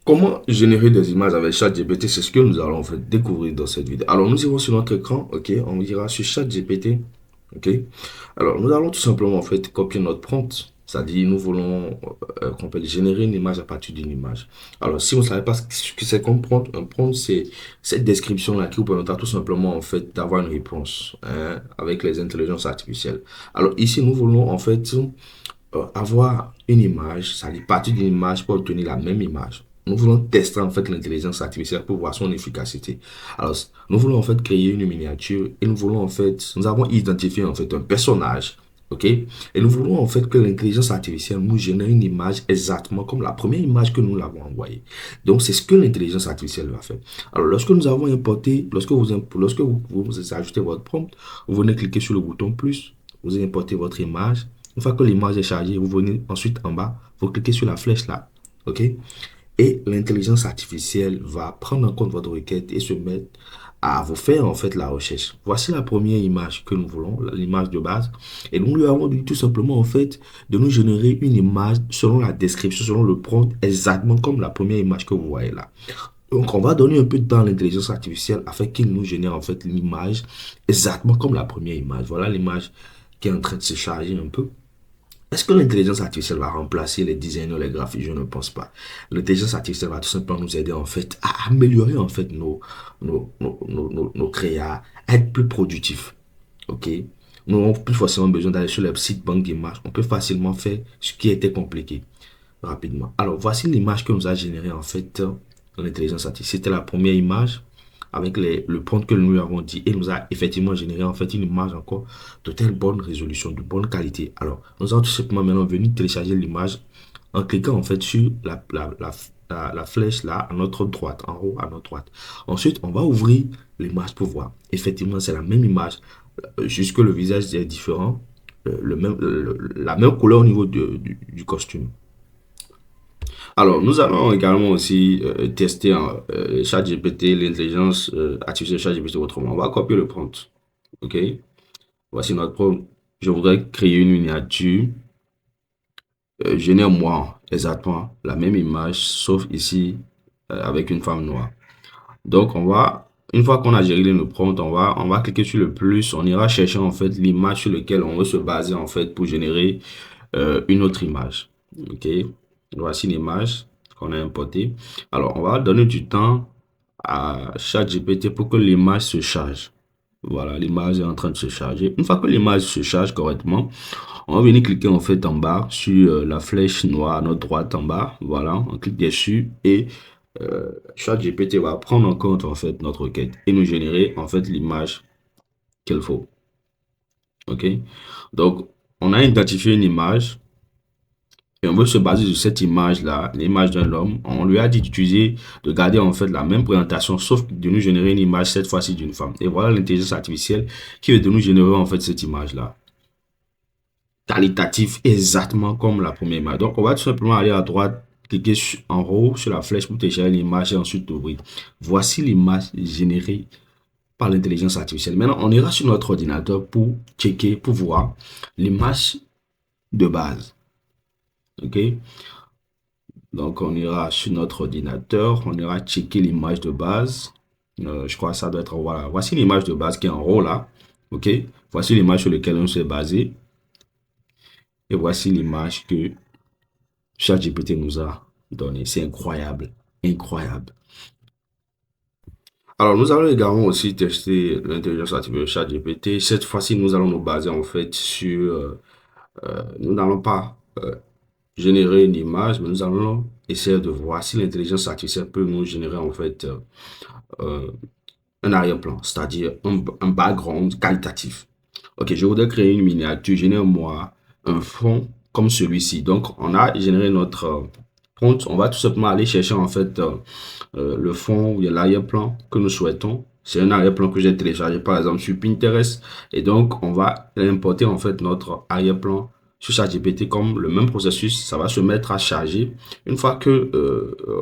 Comment générer des images avec ChatGPT? C'est ce que nous allons en fait découvrir dans cette vidéo. Alors, nous irons sur notre écran, ok? On ira sur ChatGPT, ok? Alors, nous allons tout simplement en fait copier notre prompt. C'est-à-dire, nous voulons qu'on peut générer une image à partir d'une image. Alors, si vous ne savez pas ce que c'est qu'un prompt, un prompt, c'est cette description-là qui vous permettra tout simplement en fait d'avoir une réponse hein, avec les intelligences artificielles. Alors, ici, nous voulons en fait avoir une image, c'est-à-dire partir d'une image pour obtenir la même image. Nous voulons tester en fait l'intelligence artificielle pour voir son efficacité. Alors, nous voulons en fait créer une miniature et nous voulons en fait, nous avons identifié en fait un personnage, ok? Et nous voulons en fait que l'intelligence artificielle nous génère une image exactement comme la première image que nous l'avons envoyée. Donc, c'est ce que l'intelligence artificielle va faire. Alors, lorsque nous avons importé, vous ajoutez votre prompt, vous venez cliquer sur le bouton plus, vous importez votre image. Une fois que l'image est chargée, vous venez ensuite en bas, vous cliquez sur la flèche là, ok? Et l'intelligence artificielle va prendre en compte votre requête et se mettre à vous faire en fait la recherche. Voici la première image que nous voulons, l'image de base. Et nous lui avons dit tout simplement en fait de nous générer une image selon la description, selon le prompt, exactement comme la première image que vous voyez là. Donc, on va donner un peu de temps à l'intelligence artificielle afin qu'il nous génère en fait l'image exactement comme la première image. Voilà l'image qui est en train de se charger un peu. Est-ce que l'intelligence artificielle va remplacer les designers, les graphistes? Je ne pense pas. L'intelligence artificielle va tout simplement nous aider en fait à améliorer en fait nos créas, à être plus productifs. Ok? Nous n'avons plus forcément besoin d'aller sur les sites banques d'images. On peut facilement faire ce qui était compliqué rapidement. Alors voici l'image que nous a générée en fait l'intelligence artificielle. C'était la première image avec le prompt que nous lui avons dit et nous a effectivement généré en fait une image encore de telle bonne résolution, de bonne qualité. Alors, nous allons tout simplement maintenant venir télécharger l'image en cliquant en fait sur la flèche là à notre droite, en haut à notre droite. Ensuite, on va ouvrir l'image pour voir. Effectivement, c'est la même image, juste que le visage est différent, la même couleur au niveau du costume. Alors, nous allons également aussi tester ChatGPT, l'intelligence artificielle ChatGPT autrement. On va copier le prompt. OK? Voici notre prompt. Je voudrais créer une miniature. Génère-moi exactement la même image, sauf ici avec une femme noire. Donc, une fois qu'on a géré le prompt, on va cliquer sur le plus. On ira chercher en fait l'image sur laquelle on veut se baser en fait pour générer une autre image. OK? Voici l'image qu'on a importée. Alors, on va donner du temps à ChatGPT pour que l'image se charge. Voilà, l'image est en train de se charger. Une fois que l'image se charge correctement, on va venir cliquer en fait en bas sur la flèche noire à notre droite en bas. Voilà, on clique dessus et ChatGPT va prendre en compte en fait notre requête et nous générer en fait l'image qu'il faut. OK? Donc, on a identifié une image. Et on veut se baser sur cette image-là, l'image d'un homme. On lui a dit d'utiliser, de garder en fait la même présentation, sauf de nous générer une image cette fois-ci d'une femme. Et voilà l'intelligence artificielle qui veut de nous générer en fait cette image-là. Qualitatif, exactement comme la première image. Donc, on va tout simplement aller à droite, cliquer en haut sur la flèche pour télécharger l'image et ensuite ouvrir. Voici l'image générée par l'intelligence artificielle. Maintenant, on ira sur notre ordinateur pour checker, pour voir l'image de base. OK? Donc, on ira sur notre ordinateur, on ira checker l'image de base. Je crois que ça doit être, voilà. Voici l'image de base qui est en haut là. OK? Voici l'image sur laquelle on s'est basé. Et voici l'image que ChatGPT nous a donnée. C'est incroyable. Incroyable. Alors, nous allons également aussi tester l'intelligence artificielle ChatGPT. Cette fois-ci, nous allons nous baser en fait sur... nous n'allons pas générer une image, mais nous allons essayer de voir si l'intelligence artificielle peut nous générer en fait euh, un arrière-plan, c'est-à-dire un background qualitatif. Ok, je voudrais créer une miniature, génère-moi un fond comme celui-ci. Donc, on a généré notre prompt. On va tout simplement aller chercher en fait le fond ou l'arrière-plan que nous souhaitons. C'est un arrière-plan que j'ai téléchargé par exemple sur Pinterest. Et donc, on va importer en fait notre arrière-plan sur ChatGPT comme le même processus. Ça va se mettre à charger. Une fois que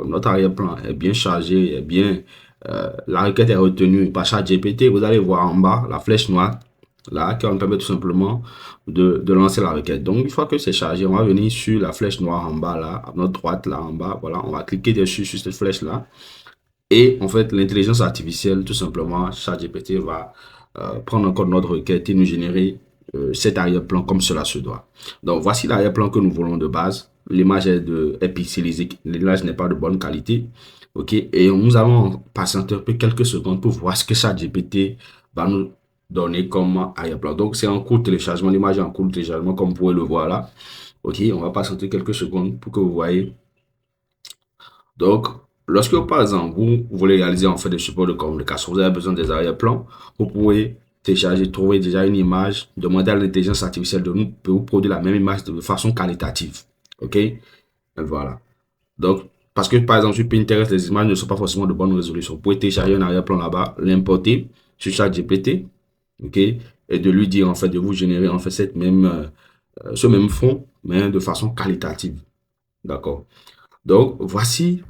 notre arrière-plan est bien chargé, est bien, la requête est retenue par ChatGPT, vous allez voir en bas la flèche noire là, qui va nous permettre tout simplement de lancer la requête. Donc, une fois que c'est chargé, on va venir sur la flèche noire en bas, là, à notre droite, là, en bas. Voilà, on va cliquer dessus, sur cette flèche-là. Et en fait, l'intelligence artificielle, tout simplement, ChatGPT va prendre encore notre requête et nous générer cet arrière-plan comme cela se doit. Donc, voici l'arrière-plan que nous voulons de base. L'image est pixelisée, l'image n'est pas de bonne qualité. OK? Et nous allons patienter un peu quelques secondes pour voir ce que ChatGPT va nous donner comme arrière-plan. Donc, c'est en cours de téléchargement. L'image est en cours de téléchargement, comme vous pouvez le voir là. OK? On va patienter quelques secondes pour que vous voyez. Donc, lorsque par exemple, vous voulez réaliser en fait des supports de communication, vous avez besoin des arrière-plans, vous pouvez télécharger, trouver déjà une image, demander à l'intelligence artificielle de vous produire la même image de façon qualitative. OK? Et voilà. Donc, parce que par exemple, sur Pinterest, les images ne sont pas forcément de bonne résolution. Vous pouvez télécharger un arrière-plan là-bas, l'importer sur ChatGPT, OK? Et de lui dire en fait de vous générer en fait ce même fond, mais de façon qualitative. D'accord? Donc, voici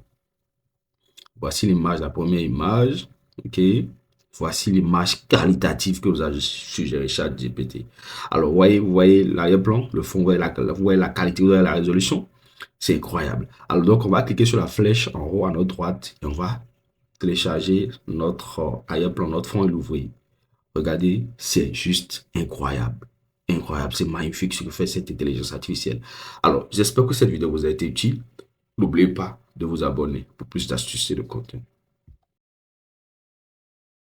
l'image, la première image. OK. Voici l'image qualitative que vous avez suggéré ChatGPT. Alors, vous voyez l'arrière-plan, le fond, vous voyez la qualité, vous voyez la résolution. C'est incroyable. Alors, donc, on va cliquer sur la flèche en haut à notre droite et on va télécharger notre arrière-plan, notre fond et l'ouvrir. Regardez, c'est juste incroyable. Incroyable, c'est magnifique ce que fait cette intelligence artificielle. Alors, j'espère que cette vidéo vous a été utile. N'oubliez pas de vous abonner pour plus d'astuces et de contenu.